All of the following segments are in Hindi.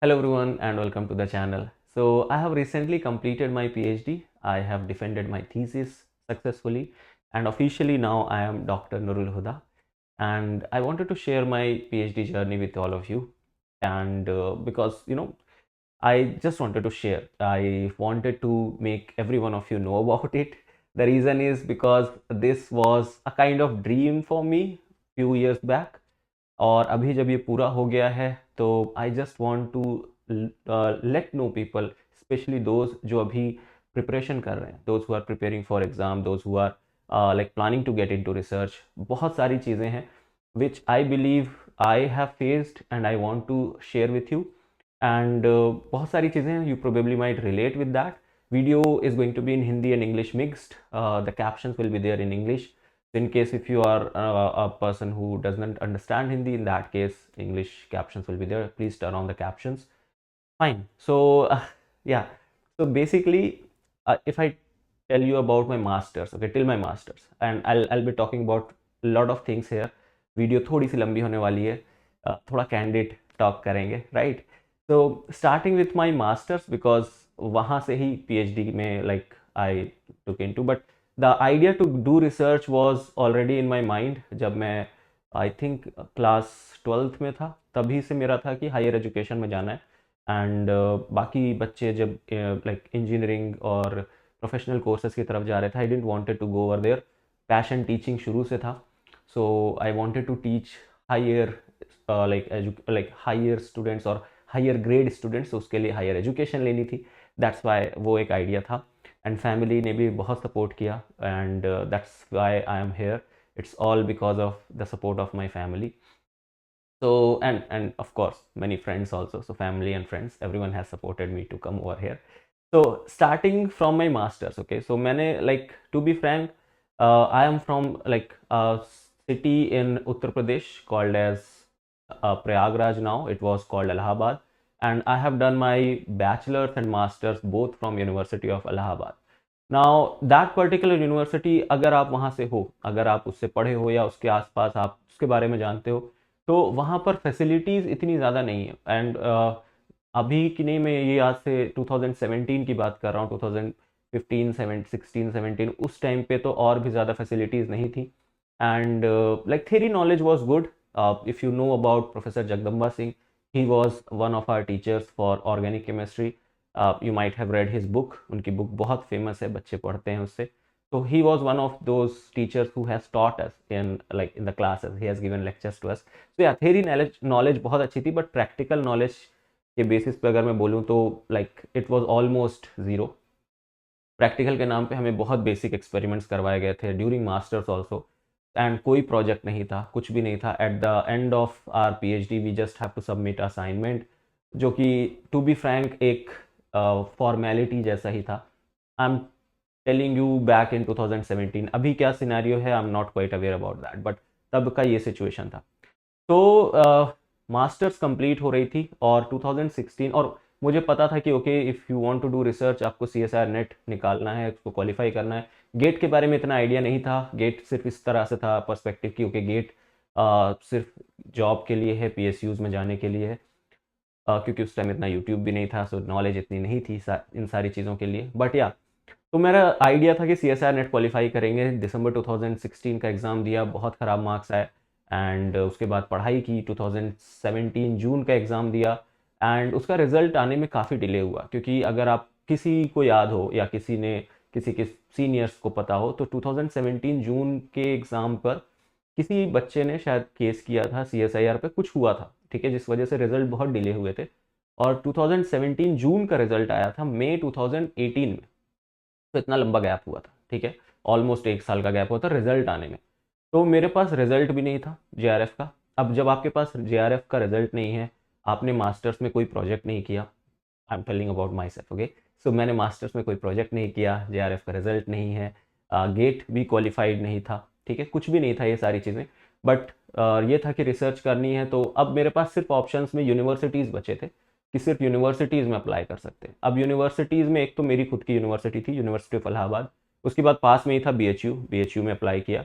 Hello everyone and welcome to the channel. So I have recently completed my PhD. I have defended my thesis successfully and officially now I am Dr. Noorul Huda, and I wanted to share my PhD journey with all of you. And because I just wanted to share. I wanted to make every one of you know about it. The reason is because this was a kind of dream for me few years back, और अभी जब ये पूरा हो गया है तो I just want to let know people, specially those जो अभी प्रिपरेशन कर रहे हैं, those who are preparing for exam, those who are like planning to get into research. बहुत सारी चीज़ें हैं which I believe I have faced and I want to share with you. And बहुत सारी चीज़ें हैं, you probably might relate with that. Video is going to be in Hindi and English mixed. The captions will be there in English. In case if you are a person who does not understand Hindi, in that case English captions will be there. Please turn on the captions. Fine. So yeah. So basically, if I tell you about my masters, okay, till my masters, and I'll be talking about a lot of things here. Video थोड़ी सी लंबी होने वाली है, थोड़ा कैंडिड टॉक करेंगे, right. So starting with my masters, because वहाँ से ही पीएचडी में like I took into, but the idea to do research was already in my mind. जब मैं आई थिंक क्लास 12th में था, तभी से मेरा था कि हायर एजुकेशन में जाना है. एंड बाकी बच्चे जब लाइक इंजीनियरिंग और प्रोफेशनल कोर्सेज की तरफ जा रहे थे, I didn't wanted to go over there. Passion teaching शुरू से था, so I wanted to teach higher like higher students और हायर ग्रेड स्टूडेंट्स. उसके लिए हायर एजुकेशन लेनी थी. दैट्स वाई वो एक आइडिया था. एंड फैमिली ने भी बहुत सपोर्ट किया, and that's why I am here. It's all because of the support of my family. So and of course many friends also, so family and friends, everyone has supported me to come over here. So starting from my masters, okay, so मैंने like, to be frank, I am from like a city in Uttar Pradesh called as Prayagraj. Now it was called Allahabad, and I have done my bachelor's and masters both from University of Allahabad. Now that particular university, अगर आप वहाँ से हो, अगर आप उससे पढ़े हो या उसके आसपास आप उसके बारे में जानते हो, तो वहाँ पर फैसिलिटीज़ इतनी ज़्यादा नहीं है. एंड अभी की नहीं, मैं ये आज से 2017 की बात कर रहा हूँ, 2015 16 17, उस टाइम पे तो और भी ज़्यादा फैसिलिटीज़ नहीं थी. And like their knowledge was good. If you know about professor Jagdamba Singh, he was one of our teachers for organic chemistry. You might have read his book. उनकी बुक बहुत फेमस है, बच्चे पढ़ते हैं उससे. So he was one of those teachers who has taught us in the classes. He has given lectures to us. So yeah, theory knowledge बहुत अच्छी थी, but practical knowledge के basis पे अगर मैं बोलूँ तो like it was almost zero. Practical के नाम पे हमें बहुत बेसिक एक्सपेरिमेंट्स करवाए गए थे ड्यूरिंग मास्टर्स ऑल्सो. एंड कोई प्रोजेक्ट नहीं था, कुछ भी नहीं था. At the end of our PhD we just have to submit assignment, जो कि टू बी फ्रैंक एक फॉर्मेलिटी जैसा ही था. I am telling you back in 2017. अभी क्या सिनेरियो है, I am not quite aware about that, but तब का ये सिचुएशन था. तो मास्टर्स कंप्लीट हो रही थी और 2016, और मुझे पता था कि okay, if you want to do research, आपको CSIR नेट निकालना है, उसको क्वालिफाई करना है. गेट के बारे में इतना आइडिया नहीं था. गेट सिर्फ इस तरह से था पर्सपेक्टिव की ओके, गेट सिर्फ जॉब के लिए है, PSUs में जाने के लिए है. क्योंकि उस टाइम इतना यूट्यूब भी नहीं था, सो नॉलेज इतनी नहीं थी इन सारी चीज़ों के लिए. बट या, तो मेरा आइडिया था कि CSIR नेट क्वालिफाई करेंगे. दिसंबर 2016 का एग्ज़ाम दिया, बहुत ख़राब मार्क्स आए. एंड उसके बाद पढ़ाई की. 2017 जून का एग्ज़ाम दिया, एंड उसका रिज़ल्ट आने में काफ़ी डिले हुआ. क्योंकि अगर आप किसी को याद हो या किसी के सीनियर्स को पता हो, तो 2017 जून के एग्ज़ाम पर किसी बच्चे ने शायद केस किया था CSIR पे, कुछ हुआ था, ठीक है, जिस वजह से रिज़ल्ट बहुत डिले हुए थे. और 2017 जून का रिज़ल्ट आया था मई 2018 में. तो इतना लंबा गैप हुआ था, ठीक है, ऑलमोस्ट 1 साल का गैप हुआ था रिजल्ट आने में. तो मेरे पास रिजल्ट भी नहीं था JRF का. अब जब आपके पास JRF का रिजल्ट नहीं है, आपने मास्टर्स में कोई प्रोजेक्ट नहीं किया, I am telling about myself, okay. So मैंने मास्टर्स में कोई प्रोजेक्ट नहीं किया, JRF का रिजल्ट नहीं है, गेट भी क्वालिफाइड नहीं था, ठीक है, कुछ भी नहीं था ये सारी चीज़ें. बट ये था कि रिसर्च करनी है. तो अब मेरे पास सिर्फ ऑप्शंस में यूनिवर्सिटीज़ बचे थे कि सिर्फ यूनिवर्सिटीज़ में अप्लाई कर सकते हैं. अब यूनिवर्सिटीज़ में एक तो मेरी खुद की यूनिवर्सिटी थी, यूनिवर्सिटी ऑफ इलाहाबाद. उसके बाद पास में ही था BHU में अप्लाई किया.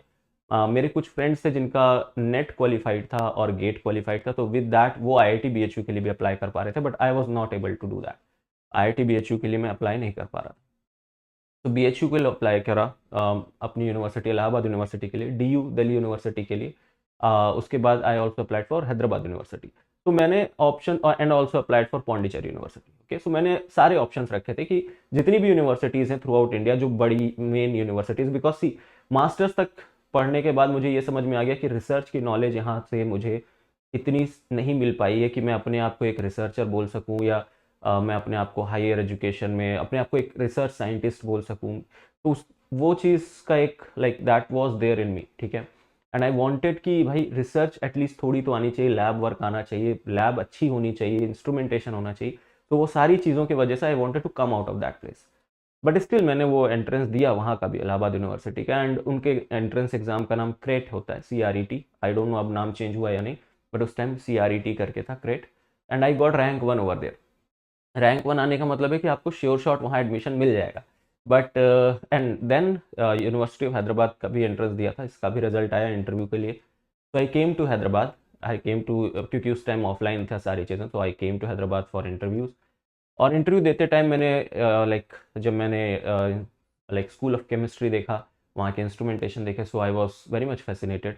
मेरे कुछ फ्रेंड्स थे जिनका नेट क्वालिफाइड था और गेट क्वालिफाइड था, तो विद दैट वो आईआईटी बीएचयू के लिए भी अप्लाई कर पा रहे थे, but I was not able to do that. IIT BHU के लिए मैं अप्लाई नहीं कर पा रहा था। तो बीएचयू के लिए अप्लाई करा, अपनी यूनिवर्सिटी इलाहाबाद यूनिवर्सिटी के लिए, डीयू दिल्ली यूनिवर्सिटी के लिए। उसके बाद I also applied for Hyderabad university. तो मैंने option and also applied for Pondicherry university. Okay, so मैंने सारे ऑप्शंस रखे थे कि जितनी भी यूनिवर्सिटीज़ हैं थ्रू आउट इंडिया, जो बड़ी main universities, because she masters तक पढ़ने के बाद मुझे ये समझ में आ गया कि रिसर्च की नॉलेज यहाँ से मुझे इतनी नहीं मिल पाई है कि मैं अपने आप को एक रिसर्चर बोल सकूँ, या मैं अपने आप को हायर एजुकेशन में अपने आप को एक रिसर्च साइंटिस्ट बोल सकूँ। तो उस वो चीज़ का एक like that was there in me, ठीक है। एंड आई वांटेड कि भाई रिसर्च एटलीस्ट थोड़ी तो आनी चाहिए, लैब वर्क आना चाहिए, लैब अच्छी होनी चाहिए, इंस्ट्रूमेंटेशन होना चाहिए। तो वो सारी चीज़ों की वजह से I wanted to come out of that place. But still मैंने वो एंट्रेंस दिया वहाँ का भी, इलाहाबाद यूनिवर्सिटी का, एंड उनके एंट्रेंस एग्जाम का नाम क्रेट होता है, CRET। आई डोंट नो अब नाम चेंज हुआ या नहीं, बट उस टाइम CRET करके था, CRET. And I got rank 1 over there. Rank 1 आने का मतलब है कि आपको श्योर शॉट वहाँ एडमिशन मिल जाएगा। But and then university of Hyderabad का भी एंट्रेंस दिया था, इसका भी रिजल्ट आया इंटरव्यू के लिए। तो I came to Hyderabad. I came to, क्योंकि उस टाइम ऑफलाइन था सारी चीज़ें, तो I came to Hyderabad for interviews. और इंटरव्यू देते टाइम मैंने लाइक जब मैंने लाइक स्कूल ऑफ केमिस्ट्री देखा, वहाँ के इंस्ट्रूमेंटेशन देखे, so I was very much fascinated.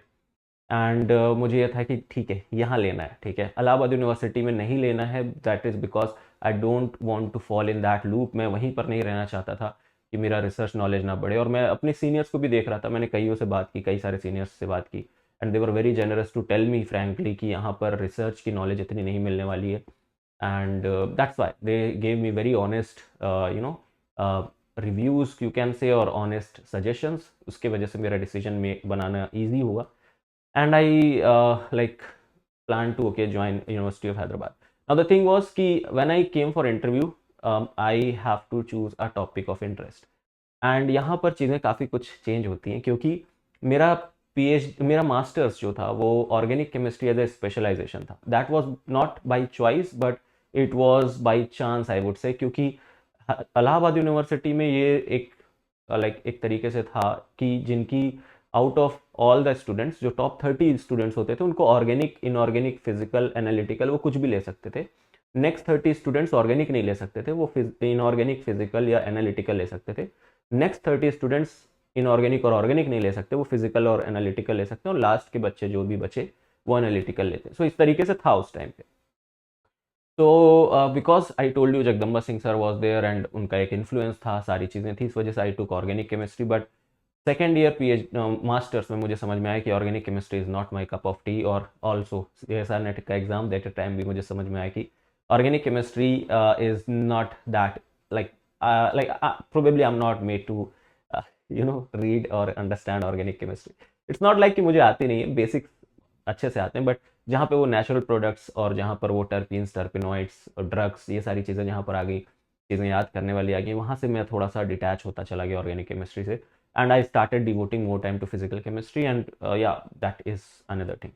And मुझे ये था कि ठीक है यहाँ लेना है, ठीक है, इलाहाबाद यूनिवर्सिटी में नहीं लेना है। That is because I don't want to fall in that loop. मैं वहीं पर नहीं रहना चाहता था कि मेरा रिसर्च नॉलेज ना बढ़े। और मैं अपने सीनियर्स को भी देख रहा था, मैंने कईयों से बात की, कई सारे सीनियर्स से बात की, and they were very generous to tell me frankly कि यहाँ पर रिसर्च की नॉलेज इतनी नहीं मिलने वाली है। And that's why they gave me very honest you know reviews you can say, और ऑनेस्ट सजेशंस। उसके वजह से मेरा डिसीजन में बनाना ईजी हुआ। And I like planned to okay join University of Hyderabad. Now the thing was कि when I came for interview, I have to choose a topic of interest. And यहाँ पर चीज़ें काफ़ी कुछ चेंज होती हैं, क्योंकि मेरा मेरा मास्टर्स जो था वो organic chemistry as a specialisation था। That was not by choice, but it was by chance I would say, क्योंकि इलाहाबाद यूनिवर्सिटी में ये एक एक तरीके से था कि जिनकी out of all the students, जो टॉप 30 स्टूडेंट्स होते थे, उनको ऑर्गेनिक, इनऑर्गेनिक, फिजिकल, एनालिटिकल, वो कुछ भी ले सकते थे। नेक्स्ट 30 स्टूडेंट्स ऑर्गेनिक नहीं ले सकते थे, वो इनऑर्गेनिक, फिजिकल या एनालिटिकल ले सकते थे। नेक्स्ट 30 स्टूडेंट्स इनऑर्गेनिक और ऑर्गेनिक नहीं ले सकते, वो फिजिकल और एनालिटिकल ले सकते हैं, और लास्ट के बच्चे जो भी बचे वो एनालिटिकल लेते। सो इस तरीके से था उस टाइम पे। तो because I told you Jagdamba Singh sir was there, and उनका एक इन्फ्लुएंस था, सारी चीज़ें थी, इस वजह से I took organic chemistry. But second year masters में मुझे समझ में आया कि organic chemistry is not my cup of tea. और ऑल्सो CSR नेट का एग्जाम देते टाइम भी मुझे समझ में आया कि organic chemistry is not that like probably I am not made to read और understand organic chemistry. It's not like कि मुझे आती नहीं है, बेसिक्स अच्छे से आते हैं, बट जहाँ पे वो नेचुरल प्रोडक्ट्स और जहाँ पर वो टर्पीन्स, टर्पिनॉइड्स और ड्रग्स, ये सारी चीज़ें जहाँ पर आ गई, चीज़ें याद करने वाली आ गई, वहाँ से मैं थोड़ा सा डिटैच होता चला गया ऑर्गेनिक केमिस्ट्री से। And I started devoting more time to physical chemistry, and या दैट इज़ अनदर थिंग।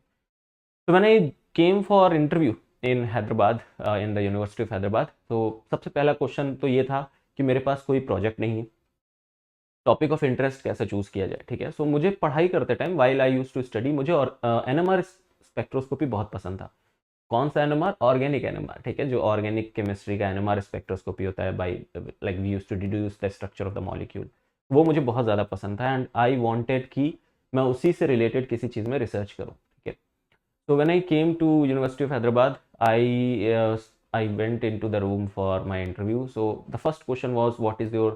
तो when I came for interview in Hyderabad, in the university of Hyderabad, तो सबसे पहला क्वेश्चन तो ये था कि मेरे पास कोई प्रोजेक्ट नहीं है, टॉपिक ऑफ इंटरेस्ट कैसे चूज़ किया जाए, ठीक है। सो मुझे पढ़ाई करते time while I used to study, मुझे और NMR स्पेक्ट्रोस्कोपी बहुत पसंद था। कौन सा NMR? ऑर्गेनिक NMR, ठीक है, जो ऑर्गेनिक केमिस्ट्री का NMR स्पेक्ट्रोस्कोपी होता है, by like we use to deduce the structure of the molecule. वो मुझे बहुत ज़्यादा पसंद था, एंड आई वॉन्टेड कि मैं उसी से रिलेटेड किसी चीज़ में रिसर्च करूँ, ठीक है। So when I came to University of Hyderabad, I went into the room for my interview. So the first question was, what is your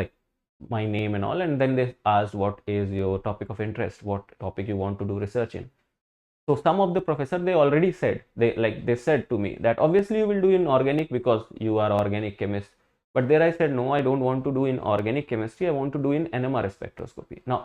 like my name and all, and then they asked what is your topic of interest, what topic you want to do research in. So some of the professor, they already said, they said to me that obviously you will do in organic because you are organic chemist. But there I said no, I don't want to do in organic chemistry, I want to do in NMR spectroscopy. Now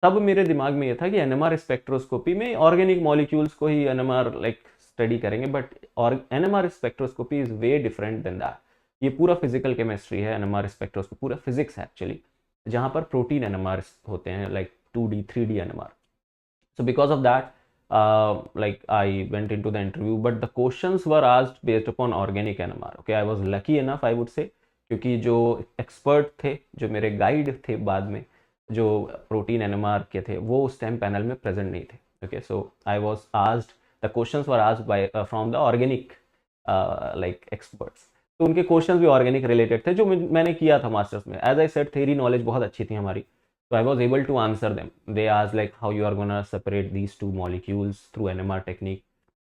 तब मेरे दिमाग में ये था कि NMR स्पेक्ट्रोस्कोपी में ऑर्गेनिक मॉलिक्यूल्स को ही NMR लाइक स्टडी करेंगे, बट और NMR spectroscopy is way different than that. ये पूरा फिजिकल केमिस्ट्री है, NMR स्पेक्ट्रोस्कोपी पूरा फिजिक्स है एक्चुअली, जहाँ पर प्रोटीन NMR होते हैं, like 2D 3D NMR। So because of that, like I went into the interview, but the questions were asked based upon organic NMR. Okay, I was lucky enough, I would say, क्योंकि जो एक्सपर्ट थे, जो मेरे गाइड थे बाद में, जो प्रोटीन एनएमआर के थे वो उस टाइम पैनल में प्रेजेंट नहीं थे. Okay, so I was asked, the questions were asked by from the organic like experts. तो उनके क्वेश्चंस भी ऑर्गेनिक रिलेटेड थे जो मैंने किया था मास्टर्स में. As I said, theory knowledge बहुत अच्छी थी हमारी, so I was able to answer them. They asked like how you are gonna separate these two molecules through NMR technique.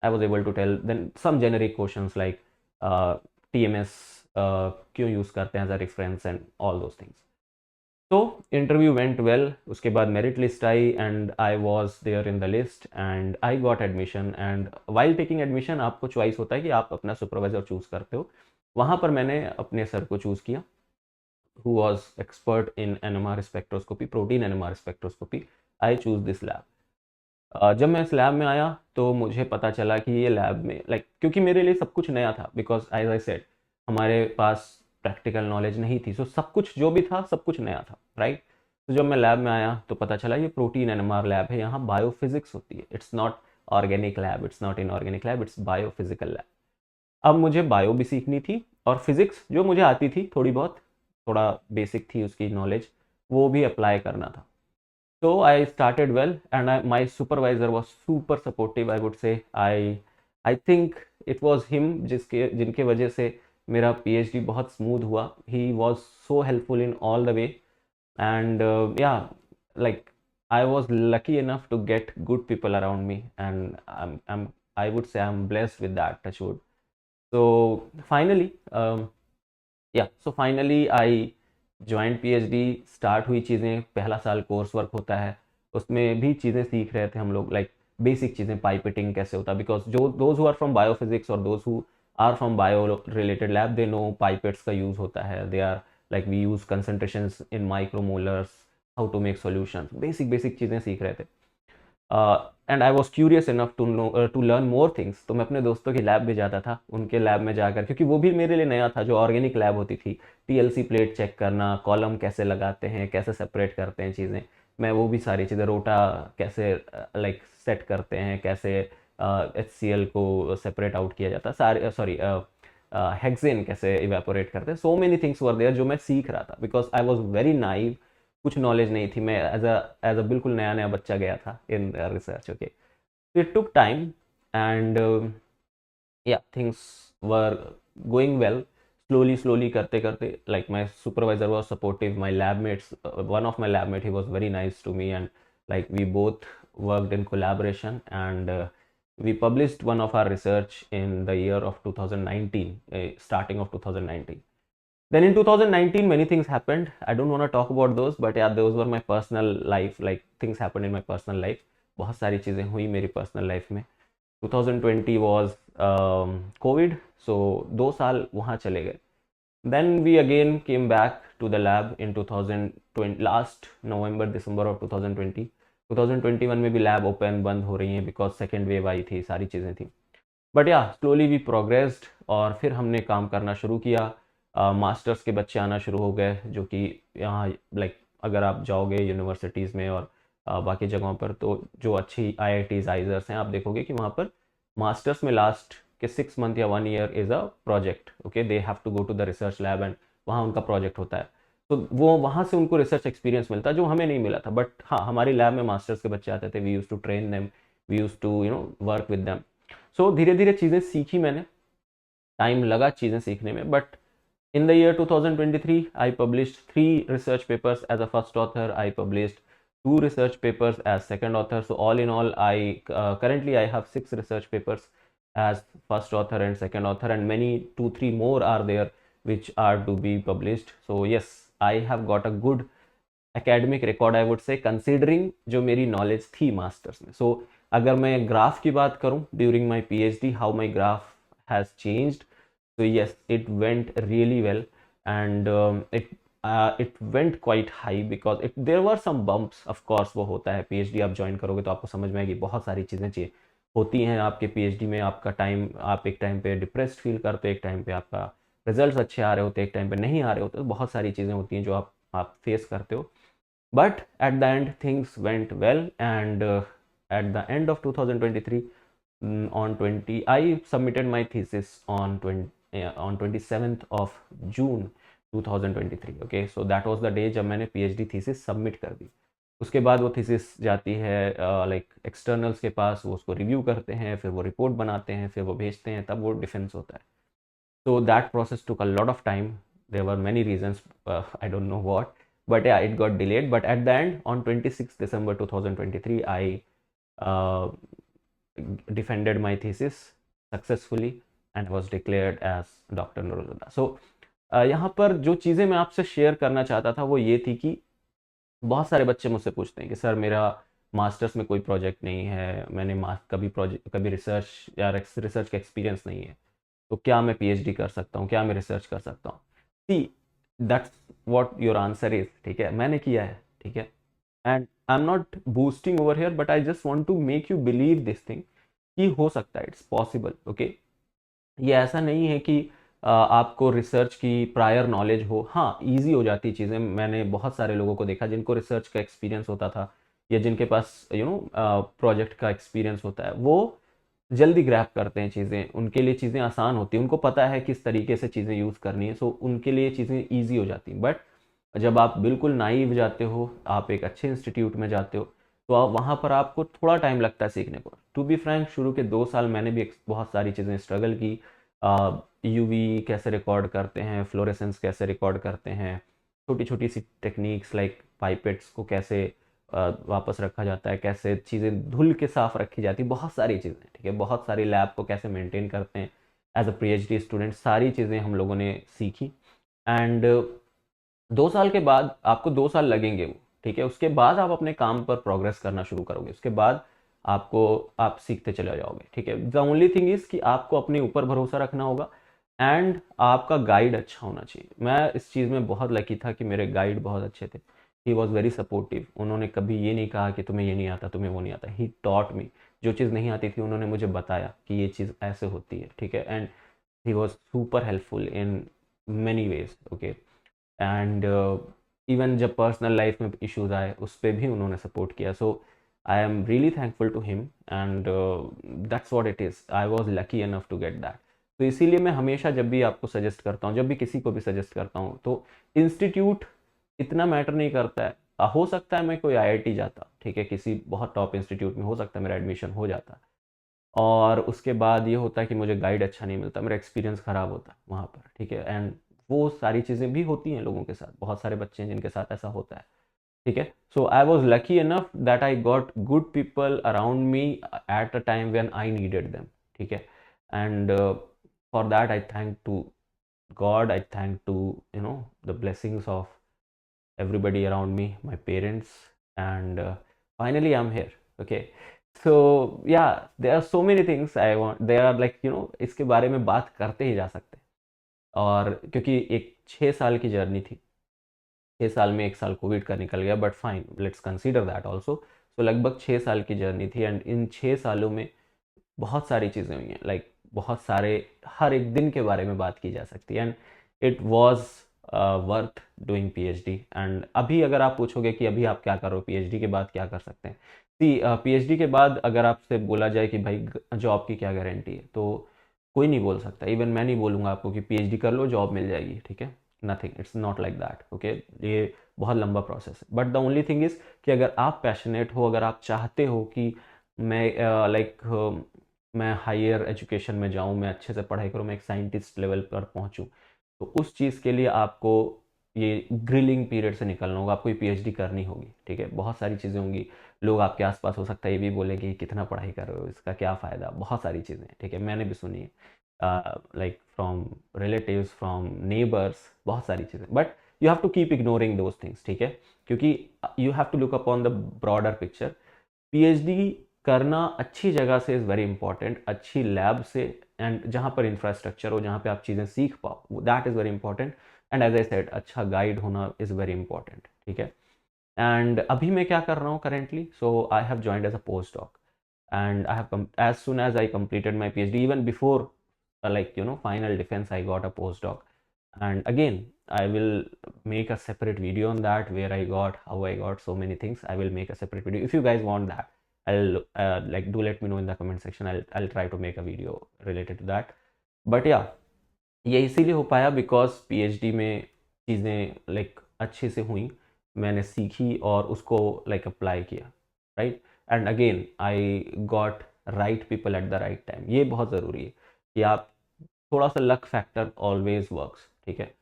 I was able to tell. Then some generic questions like TMS क्यों यूज़ करते हैं as a reference and all those things. तो इंटरव्यू वेंट वेल. उसके बाद मेरिट लिस्ट आई and I was there in the list and I got admission. And while taking admission आपको चॉइस होता है कि आप अपना सुपरवाइजर चूज़ करते हो. वहाँ पर मैंने अपने सर को चूज़ किया, who was expert in NMR spectroscopy, protein NMR spectroscopy. I choose this lab. जब मैं इस लैब में आया तो मुझे पता चला कि ये लैब में क्योंकि मेरे लिए सब कुछ नया था, बिकॉज एज आई सेड हमारे पास प्रैक्टिकल नॉलेज नहीं थी. सो सब कुछ जो भी था सब कुछ नया था, राइट. तो जब मैं लैब में आया तो पता चला ये प्रोटीन एनएमआर लैब है, यहाँ बायोफिजिक्स होती है. It's not organic lab, it's not inorganic lab, it's biophysical lab. अब मुझे बायो भी सीखनी थी और फिजिक्स जो मुझे आती थी थोड़ी बहुत, थोड़ा बेसिक थी उसकी नॉलेज, वो भी अप्लाई करना था. So I started well, and my supervisor was super supportive. I would say I think it was him जिसके जिनके वजह से मेरा PhD बहुत स्मूथ हुआ. He was so helpful in all the way, and yeah, like I was lucky enough to get good people around me, and I would say I'm blessed with that. Touch wood. So finally, so finally I joint PhD. Start हुई चीज़ें, पहला साल कोर्स वर्क होता है, उसमें भी चीज़ें सीख रहे थे हम लोग, बेसिक चीज़ें, पाइपेटिंग कैसे होता है, बिकॉज जो those who are from biophysics और those who are from bio related lab, they know pipettes का यूज़ होता है. They are we use concentrations in micromolars, how to make solution, basic basic चीज़ें सीख रहे थे. And I was curious enough to learn more things. तो मैं अपने दोस्तों की लैब भी जाता था, उनके लैब में जाकर, क्योंकि वो भी मेरे लिए नया था. जो ऑर्गेनिक लैब होती थी, TLC प्लेट चेक करना, कॉलम कैसे लगाते हैं, कैसे सेपरेट करते हैं चीज़ें, मैं वो भी सारी चीज़ें, रोटा कैसे सेट करते हैं, कैसे HCl को सेपरेट आउट किया जाता है, सारे सॉरी हेक्सेन कैसे इवेपोरेट करते हैं. So many things were there जो मैं सीख रहा था, because I was very naive. कुछ नॉलेज नहीं थी, मैं एज अ बिल्कुल नया नया बच्चा गया था in research. Okay, it took time and things were going well. Slowly slowly करते करते, my supervisor was supportive, my labmates, one of my labmate, he was very nice to me, and we both worked in collaboration, and we published one of our research in the year of 2019, starting of 2019. Then in 2019, many things happened. I don't want to talk about those, but yeah, those were my personal life. Things happened in my personal life. बहुत सारी चीज़ें हुई मेरी पर्सनल लाइफ में. 2020 was COVID, so 2 साल वहाँ चले गए. Then we again came back to the lab in 2020, last November, December of 2020. 2021 में भी लैब ओपन बंद हो रही हैं बिकॉज सेकेंड वेव आई थी, सारी चीज़ें थी. बट या स्लोली वी प्रोग्रेस्ड, और फिर हमने काम करना शुरू किया. मास्टर्स के बच्चे आना शुरू हो गए, जो कि यहाँ अगर आप जाओगे यूनिवर्सिटीज़ में और बाकी जगहों पर, तो जो अच्छी IITs आइजर्स हैं, आप देखोगे कि वहाँ पर मास्टर्स में लास्ट के 6 मंथ या 1 year is a project. Okay, they have to go to the research lab and वहाँ उनका प्रोजेक्ट होता है. तो वो वहाँ से उनको रिसर्च एक्सपीरियंस मिलता है जो हमें नहीं मिला था. बट हाँ, हमारी लैब में मास्टर्स के बच्चे आते थे. We use to train them, we use to work with them. So धीरे धीरे चीज़ें सीखी मैंने, टाइम लगा चीज़ें सीखने में. But in the year 2023, I published 3 research papers as a first author. I published 2 research papers as second author. So all in all, I currently I have 6 research papers as first author and second author, and many 2 3 more are there which are to be published. So yes, I have got a good academic record, I would say, considering जो मेरी knowledge थी masters में. So अगर मैं graph की बात करूँ during my PhD, how my graph has changed. So yes, it went really well, and it went quite high because there were some bumps. Of course, वो होता है. PhD आप ज्वाइन करोगे तो आपको समझ में आएगी, बहुत सारी चीज़ें चाहिए होती हैं आपके PhD में. आपका टाइम, आप एक टाइम पे डिप्रेस्ड फील करते हो, एक टाइम पे आपका रिजल्ट्स अच्छे आ रहे होते, एक टाइम पे नहीं आ रहे होते. तो बहुत सारी चीज़ें होती हैं जो आप फेस करते हो. But at the end, things went well, and at the end of 2023, on 20, I submitted my thesis on 27th of June 2023. Okay, so that was the day जब मैंने पीएचडी थीसिस सबमिट कर दी. उसके बाद वो थीसिस जाती है लाइक एक्सटर्नल्स के पास, वो उसको रिव्यू करते हैं, फिर वो रिपोर्ट बनाते हैं, फिर वो भेजते हैं, तब वो डिफेंस होता है. So that process took a lot of time. There were many reasons. I don't know what, but yeah, it got delayed. But at the end, on 26th December 2023, I uh, defended my thesis successfully and was declared as Dr. Noorul Huda. So यहाँ पर जो चीज़ें मैं आपसे शेयर करना चाहता था वो ये थी कि बहुत सारे बच्चे मुझसे पूछते हैं कि सर मेरा मास्टर्स में कोई प्रोजेक्ट नहीं है, मैंने कभी रिसर्च या रिसर्च का एक्सपीरियंस नहीं है, तो क्या मैं पीएचडी कर सकता हूँ, क्या मैं रिसर्च कर सकता हूँ. See, that's what your answer is. ठीक है, मैंने किया है. ठीक है, and I am not boosting over here, but I just want to make you believe this thing कि हो सकता है, इट्स पॉसिबल. ओके, ये ऐसा नहीं है कि आपको रिसर्च की प्रायर नॉलेज हो. हाँ, ईजी हो जाती चीज़ें. मैंने बहुत सारे लोगों को देखा जिनको रिसर्च का एक्सपीरियंस होता था या जिनके पास प्रोजेक्ट का एक्सपीरियंस होता है, वो जल्दी ग्रैप करते हैं चीज़ें. उनके लिए चीज़ें आसान होती हैं, उनको पता है किस तरीके से चीज़ें यूज़ करनी है, सो उनके लिए चीज़ें ईजी हो जाती हैं. बट जब आप बिल्कुल नाइव जाते हो, आप एक अच्छे इंस्टीट्यूट में जाते हो, तो आप वहाँ पर आपको थोड़ा टाइम लगता है सीखने को. टू बी फ्रैंक, शुरू के 2 साल मैंने भी बहुत सारी चीज़ें स्ट्रगल की. यूवी कैसे रिकॉर्ड करते हैं, फ्लोरेसेंस कैसे रिकॉर्ड करते हैं, छोटी छोटी सी टेक्निक्स लाइक पाइपेट्स को कैसे वापस रखा जाता है, कैसे चीज़ें धुल के साफ रखी जाती, बहुत सारी चीज़ें. ठीक है, बहुत सारी लैब को कैसे मेंटेन करते हैं एज अ पीएचडी स्टूडेंट, सारी चीज़ें हम लोगों ने सीखी. एंड 2 साल के बाद आपको 2 साल लगेंगे वो. ठीक है, उसके बाद आप अपने काम पर प्रोग्रेस करना शुरू करोगे. उसके बाद आप सीखते चले जाओगे. ठीक है, द ओनली थिंग इज कि आपको अपने ऊपर भरोसा रखना होगा एंड आपका गाइड अच्छा होना चाहिए. मैं इस चीज़ में बहुत लकी था कि मेरे गाइड बहुत अच्छे थे. ही वॉज वेरी सपोर्टिव. उन्होंने कभी ये नहीं कहा कि तुम्हें ये नहीं आता, तुम्हें वो नहीं आता. He taught me. जो चीज़ नहीं आती थी उन्होंने मुझे बताया कि ये चीज़ ऐसे होती है. ठीक है, and he was super helpful in many ways. Okay, and even जब पर्सनल लाइफ में इश्यूज आए उस पर भी उन्होंने सपोर्ट किया. So I am really thankful to him and that's what it is. I was lucky enough to get that. तो इसीलिए मैं हमेशा जब भी आपको सजेस्ट करता हूँ, जब भी किसी को भी सजेस्ट करता हूँ, तो इंस्टीट्यूट इतना मैटर नहीं करता है. हो सकता है मैं कोई आईआईटी जाता, ठीक है, किसी बहुत टॉप इंस्टीट्यूट में हो सकता है मेरा एडमिशन हो जाता, और उसके बाद ये होता है कि मुझे गाइड अच्छा नहीं मिलता, मेरा एक्सपीरियंस ख़राब होता वहाँ पर. ठीक है, एंड वो सारी चीज़ें भी होती हैं लोगों के साथ. बहुत सारे बच्चे हैं जिनके साथ ऐसा होता है. ठीक है, so I was lucky enough that I got good people around me at a time when I needed them. ठीक है, and for that I thank to God, I thank to the blessings of everybody around me, my parents, and finally I'm here. Okay, so yeah, there are so many things I want. There are like इसके बारे में बात करते ही जा सकते हैं. और क्योंकि एक 6 साल की जर्नी थी, 6 साल में 1 साल कोविड का निकल गया, but fine, let's consider that also. सो लगभग 6 साल की जर्नी थी, एंड इन 6 सालों में बहुत सारी चीज़ें हुई हैं. लाइक बहुत सारे, हर एक दिन के बारे में बात की जा सकती है. And it was worth doing PhD. And अभी अगर आप पूछोगे कि अभी आप क्या करो, पीएचडी के बाद क्या कर सकते हैं, सी, पीएचडी के बाद अगर आपसे बोला जाए कि भाई जॉब की क्या गारंटी है, तो कोई नहीं बोल सकता. इवन मैं नहीं बोलूँगा आपको कि पीएचडी कर लो जॉब मिल जाएगी. ठीक है, nothing, it's not like that. Okay, ये बहुत लंबा प्रोसेस है. But the only thing is कि अगर आप पैशनेट हो, अगर आप चाहते हो कि मैं मैं हायर एजुकेशन में जाऊं, मैं अच्छे से पढ़ाई करूं, मैं एक साइंटिस्ट लेवल पर पहुंचूं, तो उस चीज़ के लिए आपको ये ग्रिलिंग पीरियड से निकलना होगा. आपको ये पीएचडी करनी होगी. ठीक है, बहुत सारी चीज़ें होंगी. लोग आपके आसपास हो सकता है ये भी बोले कि कितना पढ़ाई कर रहे हो, इसका क्या फ़ायदा, बहुत सारी चीज़ें. ठीक है, मैंने भी सुनी है, like from relatives, from neighbours, बहुत सारी चीज़ें. But you have to keep ignoring those things. ठीक है, क्योंकि you have to look upon the broader picture. PhD करना अच्छी जगह से इज़ वेरी इंपॉर्टेंट, अच्छी लैब से, एंड जहाँ पर इंफ्रास्ट्रक्चर हो, जहाँ पे आप चीज़ें सीख पाओ, that is very important. And as I said, अच्छा गाइड होना इज़ वेरी इंपॉर्टेंट. ठीक है, एंड अभी मैं क्या कर रहा हूँ currently, so I have joined as a post doc, and I have as soon as I completed my PhD, even before final defense, I got a postdoc. And again, I will make a separate video on that, where how I got so many things. I will make a separate video. If you guys want that, I'll do let me know in the comment section. I'll try to make a video related to that. But yeah, ये इसीलिए हो पाया बिकॉज पीएचडी में चीज़ें लाइक अच्छे से हुई, मैंने सीखी और उसको लाइक अप्लाई किया, right. And again I got right people at the right time. ये बहुत ज़रूरी है कि आप थोड़ा सा लक फैक्टर ऑलवेज वर्क्स, ठीक है।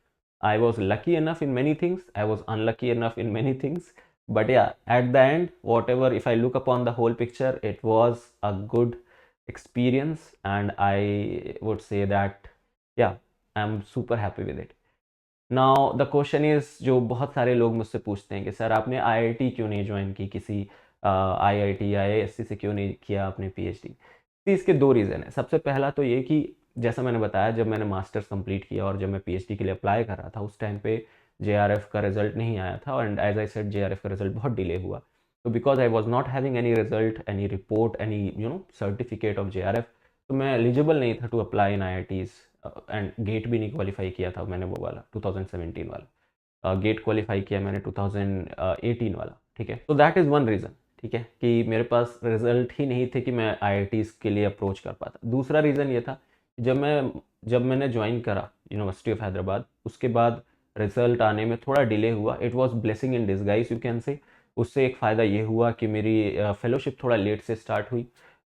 आई was lucky enough in many things, I was unlucky enough in many things, but yeah, at the end, whatever, if I look upon the whole picture, it was a good experience, and I would say that yeah, I'm super happy with it. Now the question is, जो बहुत सारे लोग मुझसे पूछते हैं कि सर आपने आईआईटी क्यों नहीं ज्वाइन की, किसी आईआईटी या आईआईएससी से क्यों नहीं किया आपने पीएचडी। तो इसके दो रीज़न है। सबसे पहला तो ये कि जैसा मैंने बताया, जब मैंने मास्टर्स कंप्लीट किया और जब मैं पीएचडी के लिए अप्लाई कर रहा था, उस टाइम पे जेआरएफ का रिजल्ट नहीं आया था, and as I said JRF का रिजल्ट बहुत डिले हुआ। तो because I was not having any result, any report, any certificate of JRF, तो मैं एलिजिबल नहीं था to apply in IITs, and GATE भी नहीं क्वालिफाई किया था मैंने, वो वाला 2017 वाला गेट क्वालिफाई किया मैंने 2018 वाला, ठीक है। तो दैट इज़ वन रीज़न, ठीक है, कि मेरे पास रिजल्ट ही नहीं थे कि मैं आईआईटीज़ के लिए अप्रोच कर पाता। दूसरा रीज़न ये था कि जब मैंने ज्वाइन करा यूनिवर्सिटी ऑफ हैदराबाद, उसके बाद रिजल्ट आने में थोड़ा डिले हुआ। It was blessing in disguise, you can say. उससे एक फ़ायदा ये हुआ कि मेरी फेलोशिप थोड़ा लेट से स्टार्ट हुई,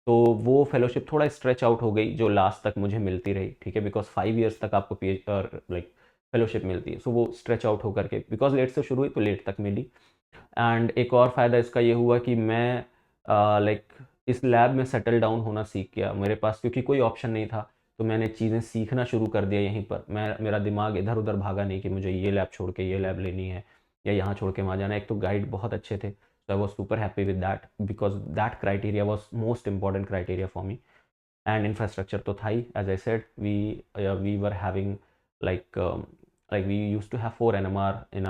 तो वो फेलोशिप थोड़ा स्ट्रेच आउट हो गई, जो लास्ट तक मुझे मिलती रही, ठीक है। बिकॉज 5 ईयर्स तक आपको लाइक फेलोशिप मिलती है, सो वो स्ट्रेच आउट होकर के, बिकॉज लेट से शुरू हुई तो लेट तक मिली। एंड एक और फ़ायदा इसका ये हुआ कि मैं लाइक इस लैब में सेटल डाउन होना सीख गया। मेरे पास क्योंकि कोई ऑप्शन नहीं था, तो मैंने चीज़ें सीखना शुरू कर दिया यहीं पर। मेरा दिमाग इधर उधर भागा नहीं कि मुझे ये लैब छोड़ के ये लैब लेनी है या यहाँ छोड़ के वहाँ जाना है। एक तो गाइड बहुत अच्छे थे, so I was super happy with that, because that criteria was most important criteria for me. And infrastructure तो था ही, as I said, we were having like like we used to have 4 NMR in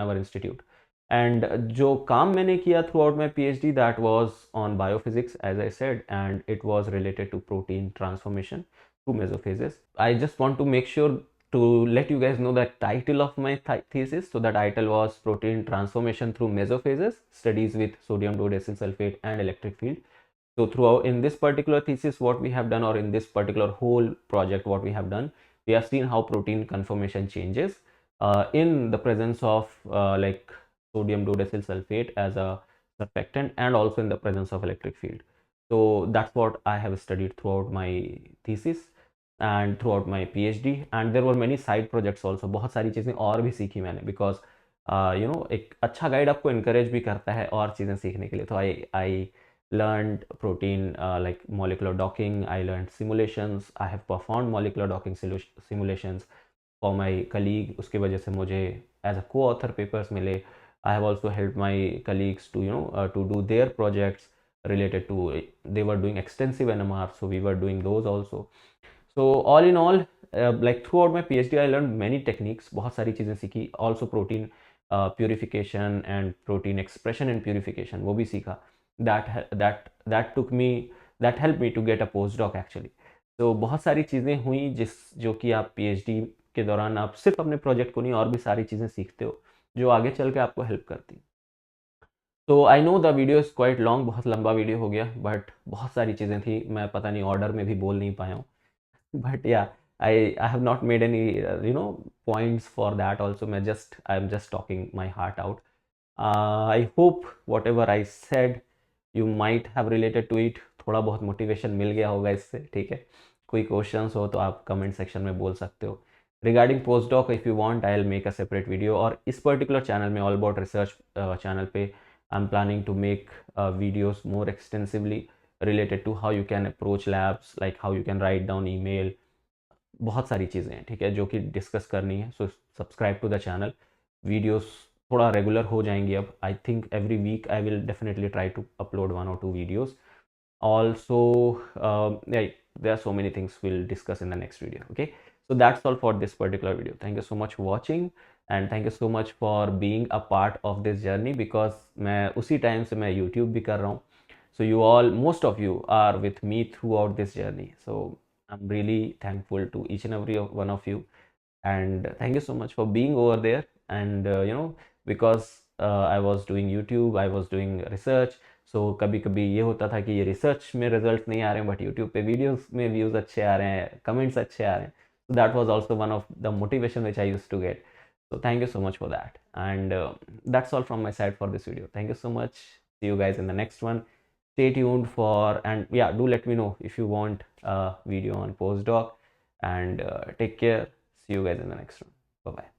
our institute. And जो काम मैंने किया throughout my PhD, that was on biophysics, as I said, and it was related to protein transformation through mesophases. I just want to make sure to let you guys know the title of my thesis. So the title was Protein Transformation Through Mesophases, Studies with Sodium Dodecyl Sulfate and Electric Field. So throughout in this particular thesis, what we have done, or in this particular whole project, what we have done, we have seen how protein conformation changes in the presence of like sodium dodecyl sulfate as a surfactant, and also in the presence of electric field. So that's what I have studied throughout my thesis and throughout my PhD. And there were many side projects also. बहुत सारी चीज़ें और भी सीखी मैंने, because एक अच्छा गाइड आपको encourage भी करता है और चीज़ें सीखने के लिए। तो I learned protein like molecular docking. I learned simulations. I have performed molecular docking simulations for my colleague. उसकी वजह से मुझे as a co-author papers मिले. I have also helped my colleagues to to do their projects related to, they were doing extensive NMR, so we were doing those also. So all in all, like throughout my PhD, I learned many techniques. बहुत सारी चीज़ें सीखी. Also protein purification and protein expression and purification, वो भी सीखा. That took me, that helped me to get a postdoc actually. तो बहुत सारी चीज़ें हुई जो कि आप PhD के दौरान आप सिर्फ अपने प्रोजेक्ट को नहीं, और भी सारी चीज़ें सीखते हो जो आगे चल के आपको हेल्प करती। तो I know the video is quite long, बहुत लंबा वीडियो हो गया, बट बहुत सारी चीज़ें थी, मैं पता नहीं ऑर्डर में भी बोल नहीं पाया हूँ। But yeah, I have not made any points for that also. I'm just talking my heart out. I hope whatever I said you might have related to it. थोड़ा बहुत मोटिवेशन मिल गया होगा इससे, ठीक है। कोई क्वेश्चंस हो तो आप कमेंट सेक्शन में बोल सकते हो। Regarding post doc, if you want, I will make a separate video. और इस पर्टिकुलर चैनल में, ऑल अबाउट रिसर्च चैनल पे, I am planning to make videos more extensively related to how you can approach labs, like how you can write down email. बहुत सारी चीज़ें हैं, ठीक है, जो कि डिस्कस करनी है। So subscribe to the channel. Videos थोड़ा रेगुलर हो जाएंगी अब। I think every week I will definitely try to upload 1 or 2 videos also. Yeah, there are so many things we'll discuss in the next video. Okay, so that's all for this particular video. Thank you so much for watching, and thank you so much for being a part of this journey, because मैं उसी टाइम से मैं YouTube भी कर रहा हूँ. So you all, most of you are with me throughout this journey. So I'm really thankful to each and every one of you, and thank you so much for being over there. And because I was doing YouTube, I was doing research, so कभी कभी ये होता था कि ये रिसर्च में रिजल्ट नहीं आ रहे हैं, बट यूट्यूब पे वीडियोस में व्यूज़ अच्छे आ रहे हैं, कमेंट्स अच्छे आ रहे हैं. So that was also one of the motivation which I used to get. So thank you so much for that. And that's all from my side for this video. Thank you so much. See you guys in the next one. Stay tuned for, and yeah, do let me know if you want a video on postdoc. And take care. See you guys in the next one. Bye bye.